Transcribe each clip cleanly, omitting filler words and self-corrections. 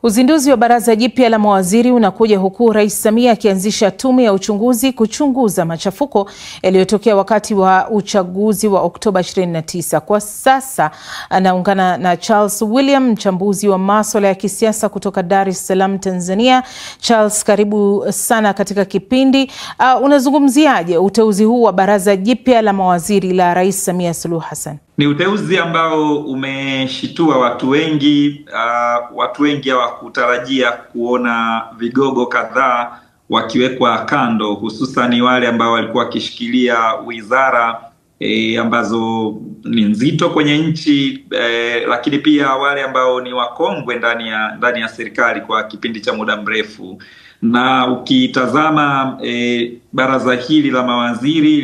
Uzinduzi wa baraza jipya la mawaziri unakuja huku Rais Samia akianzisha tume ya uchunguzi kuchunguza machafuko yaliyotokea wakati wa uchaguzi wa Oktoba 29. Kwa sasa anaungana na Charles William, mchambuzi wa masuala ya kisiasa kutoka Dar es Salaam, Tanzania. Charles, karibu sana katika kipindi. Unazungumziaje uteuzi huu wa baraza jipya la mawaziri la Rais Samia Suluhu Hassan? Ni uteuzi ambao umeshitua watu wengi. Watu wengi hawakutarajia kuona vigogo kadhaa wakiwekwa kando, hususan wale ambao walikuwa wakishikilia wizara ambazo ni nzito kwenye nchi, lakini pia wale ambao ni wakongwe ndani ya serikali kwa kipindi cha muda mrefu. Na ukitazama baraza hili la mawaziri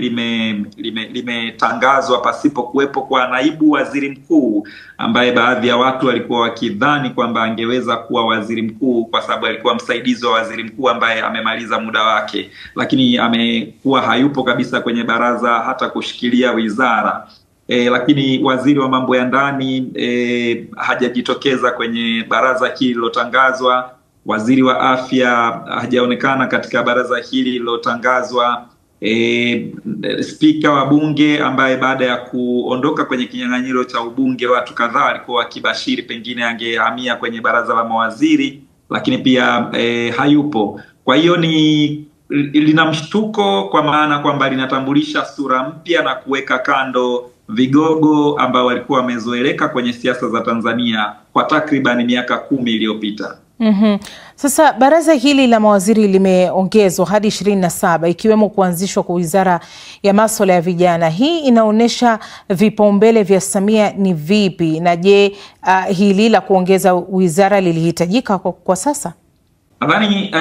limetangazwa pasipo kuwepo kwa naibu waziri mkuu, ambaye baadhi ya watu walikuwa wakidhani kwamba angeweza kuwa waziri mkuu kwa sababu alikuwa msaidizi wa waziri mkuu ambaye amemaliza muda wake, lakini amekuwa hayupo kabisa kwenye baraza hata kushikilia wizara. Lakini waziri wa mambo ya ndani hajajitokeza kwenye baraza hili lilotangazwa. Waziri wa afya hajaonekana katika baraza hili lilotangazwa. Spika wa bunge ambaye baada ya kuondoka kwenye kinyang'anyiro cha ubunge watu kadhaa walikuwa wakibashiri pengine angehamia kwenye baraza la mawaziri, lakini pia hayupo. Kwa hiyo lina mshtuko kwa maana kwamba linatambulisha sura mpya na kuweka kando vigogo ambao walikuwa wamezoeleka kwenye siasa za Tanzania kwa takriban miaka 10 iliyopita. Sasa baraza hili la mawaziri limeongezwa hadi 27, ikiwemo kuanzishwa kwa wizara ya masuala ya vijana. Hii inaonyesha vipaumbele vya Samia ni vipi? Na je, hili la kuongeza wizara lilihitajika kwa sasa? Nadhani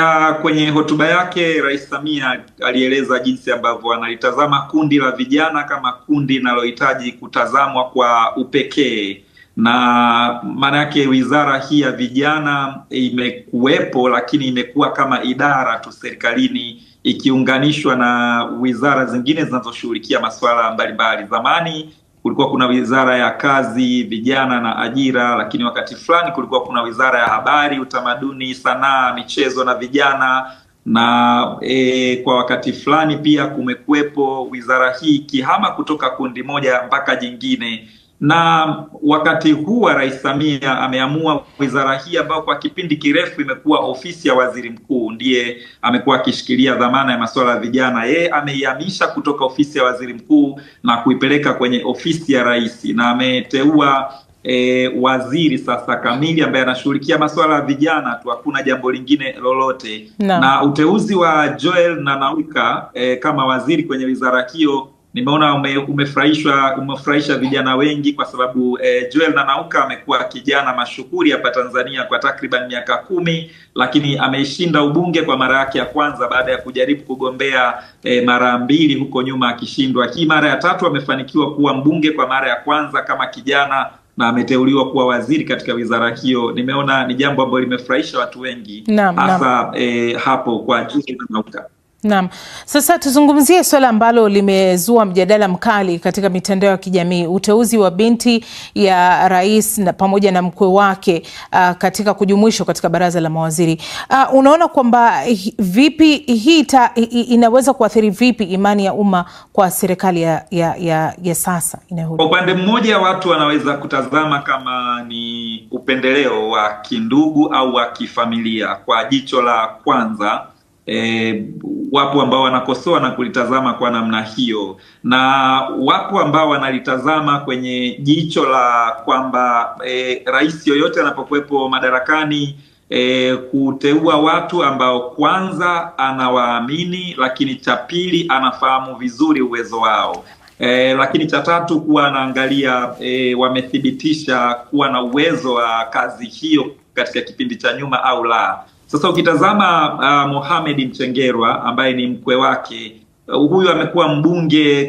kwenye hotuba yake Rais Samia alieleza jinsi ambavyo analitazama kundi la vijana kama kundi linalohitaji kutazamwa kwa upekee. Na maana yake wizara hii ya vijana imekuwepo, lakini imekuwa kama idara tu serikalini ikiunganishwa na wizara zingine zinazoshughulikia masuala mbalimbali. Zamani kulikuwa kuna wizara ya kazi, vijana na ajira, lakini wakati fulani kulikuwa kuna wizara ya habari, utamaduni, sanaa, michezo na vijana. Na kwa wakati fulani pia kumekuwepo wizara hii ikihama kutoka kundi moja mpaka jingine. Na wakati huu wa Rais Samia ameamua wizara hii ambayo kwa kipindi kirefu imekuwa ofisi ya waziri mkuu, ndiye amekuwa akishikilia dhamana ya masuala ya vijana. Yeye ameihamisha kutoka ofisi ya waziri mkuu na kuipeleka kwenye ofisi ya rais, na ameteua waziri sasa kamili ambaye anashughulikia masuala ya vijana tu, hakuna jambo lingine lolote. Na uteuzi wa Joel Nanauka kama waziri kwenye wizara hiyo nimeona umefurahisha vijana wengi, kwa sababu Joel Nanauka amekuwa kijana mashuhuri hapa Tanzania kwa takriban miaka 10, lakini ameishinda ubunge kwa mara yake ya kwanza baada ya kujaribu kugombea mara 2 huko nyuma akishindwa. Hii mara ya 3 amefanikiwa kuwa mbunge kwa mara ya kwanza kama kijana na ameteuliwa kuwa waziri katika wizara hiyo. Nimeona ni jambo ambalo limefurahisha watu wengi, hasa hapo kwa Joel Nanauka. Naam. Sasa tuzungumzie swala ambalo limezua mjadala mkali katika mitandao ya kijamii, uteuzi wa binti ya rais na pamoja na mkwe wake katika kujumuishwa katika baraza la mawaziri. Unaona kwamba vipi hii inaweza kuathiri vipi imani ya umma kwa serikali ya sasa inayohudumu? Kwa upande mmoja watu wanaweza kutazama kama ni upendeleo wa kindugu au wa kifamilia kwa jicho la kwanza. Wapo ambao wanakosoa na kulitazama kwa namna hiyo, na wapo ambao wanalitazama kwenye jicho la kwamba rais yoyote anapokuwepo madarakani kuteua watu ambao kwanza anawaamini, lakini cha pili anafahamu vizuri uwezo wao, lakini cha tatu kuwa anaangalia wamethibitisha kuwa na uwezo wa kazi hiyo katika kipindi cha nyuma au la. Sasa ukitazama Mohamed Mchengerwa ambaye ni mkwe wake, huyu amekuwa mbunge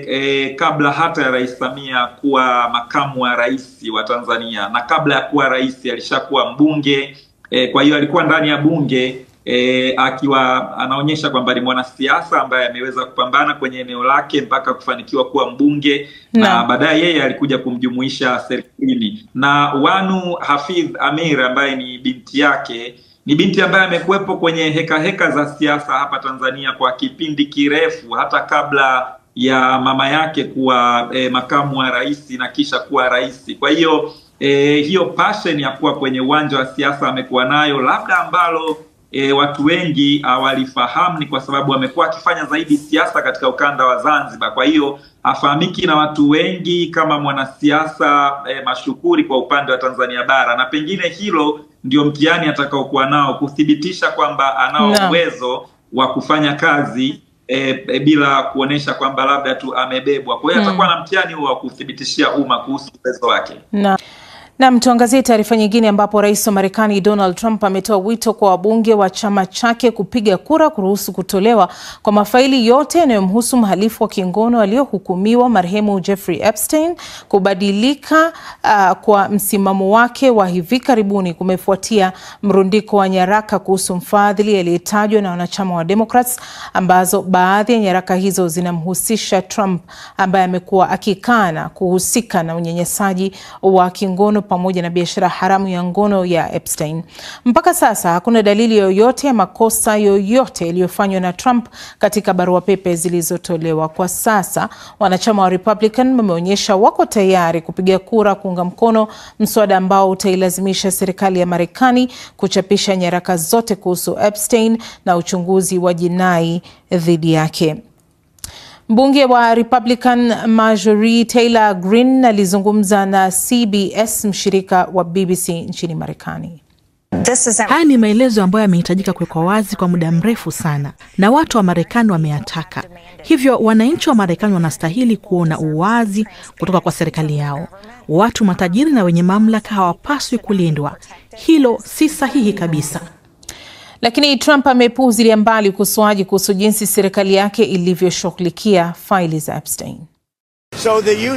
kabla hata ya Rais Samia kuwa makamu wa rais wa Tanzania, na kabla ya kuwa rais alishakuwa mbunge. Kwa hiyo alikuwa ndani ya bunge akiwa anaonyesha kwamba ni mwanasiasa ambaye ameweza kupambana kwenye eneo lake mpaka kufanikiwa kuwa mbunge na baadaye yeye alikuja kumjumuisha serikalini. Na Wanu Hafidh Amir ambaye ni binti yake, ni binti ambaye amekuwepo kwenye heka za siasa hapa Tanzania kwa kipindi kirefu, hata kabla ya mama yake kuwa makamu wa rais na kisha kuwa rais. Kwa hiyo hiyo passion ya kuwa kwenye uwanja wa siasa amekuwa nayo, labda ambalo watu wengi walifahamu ni kwa sababu amekuwa akifanya zaidi siasa katika ukanda wa Zanzibar. Kwa hiyo afahamiki na watu wengi kama mwanasiasa mashuhuri kwa upande wa Tanzania bara, na pengine hilo ndio mtihani atakaokuwa nao, kuthibitisha kwamba anao uwezo wa kufanya kazi bila kuonesha kwamba labda tu amebebwa. Kwa hiyo atakuwa na mtihani wa kuthibitishia umma kuhusu uwezo wake. Na tuangazie taarifa nyingine ambapo Rais wa Marekani Donald Trump ametoa wito kwa wabunge wa chama chake kupiga kura kuruhusu kutolewa kwa mafaili yote yanayomhusu mhalifu wa kingono aliyohukumiwa marehemu Jeffrey Epstein. Kubadilika kwa msimamo wake wa hivi karibuni kumefuatia mrundiko wa nyaraka kuhusu mfadhili aliyetajwa na wanachama wa Democrats, ambazo baadhi ya nyaraka hizo zinamhusisha Trump ambaye amekuwa akikana kuhusika na unyanyasaji wa kingono pamoja na biashara haramu ya ngono ya Epstein. Mpaka sasa hakuna dalili yoyote ya makosa yoyote yaliyofanywa na Trump katika barua pepe zilizotolewa. Kwa sasa wanachama wa Republican wameonyesha wako tayari kupiga kura kuunga mkono mswada ambao utailazimisha serikali ya Marekani kuchapisha nyaraka zote kuhusu Epstein na uchunguzi wa jinai dhidi yake. Mbunge wa Republican Marjorie Taylor Greene alizungumza na CBS, mshirika wa BBC nchini Marekani. Haya ni maelezo ambayo yamehitajika kuwekwa wazi kwa muda mrefu sana, na watu wa Marekani wameyataka. Hivyo wananchi wa Marekani wanastahili kuona uwazi kutoka kwa serikali yao. Watu matajiri na wenye mamlaka hawapaswi kulindwa. Hilo si sahihi kabisa. Lakini Trump amepuuzilia mbali ukosoaji kuhusu jinsi serikali yake ilivyoshughulikia faili za Epstein.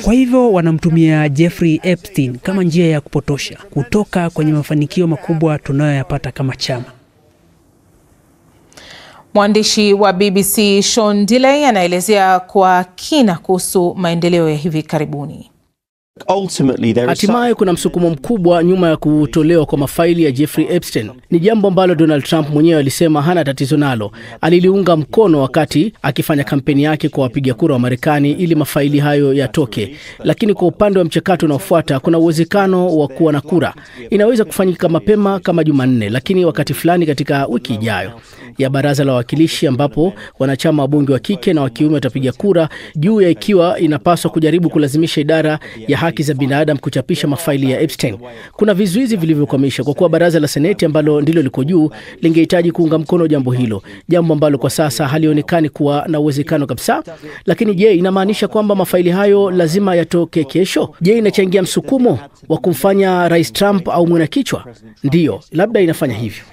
Kwa hivyo wanamtumia Jeffrey Epstein kama njia ya kupotosha kutoka kwenye mafanikio makubwa tunayoyapata kama chama. Mwandishi wa BBC Sean Dilley anaelezea kwa kina kuhusu maendeleo ya hivi karibuni. Hatimaye kuna msukumo mkubwa nyuma ya kutolewa kwa mafaili ya Jeffrey Epstein. Ni jambo ambalo Donald Trump mwenyewe alisema hana tatizo nalo. Aliliunga mkono wakati akifanya kampeni yake kwa wapiga kura wa Marekani ili mafaili hayo yatoke. Lakini kwa upande wa mchakato unaofuata kuna uwezekano wa kuwa na kura. Inaweza kufanyika mapema kama Jumanne, lakini wakati fulani katika wiki ijayo ya Baraza la Wawakilishi, ambapo wanachama wa bunge wa kike na wa kiume watapiga kura juu ya ikiwa inapaswa kujaribu kulazimisha idara ya haki za binadamu kuchapisha mafaili ya Epstein. Kuna vizuizi vilivyokwamisha kwa kuwa Baraza la Seneti ambalo ndilo liko juu lingehitaji kuunga mkono jambo hilo, jambo ambalo kwa sasa halionekani kuwa na uwezekano kabisa. Lakini je, inamaanisha kwamba mafaili hayo lazima yatoke kesho? Je, inachangia msukumo wa kumfanya Rais Trump au mwana kichwa? Ndiyo, labda inafanya hivyo.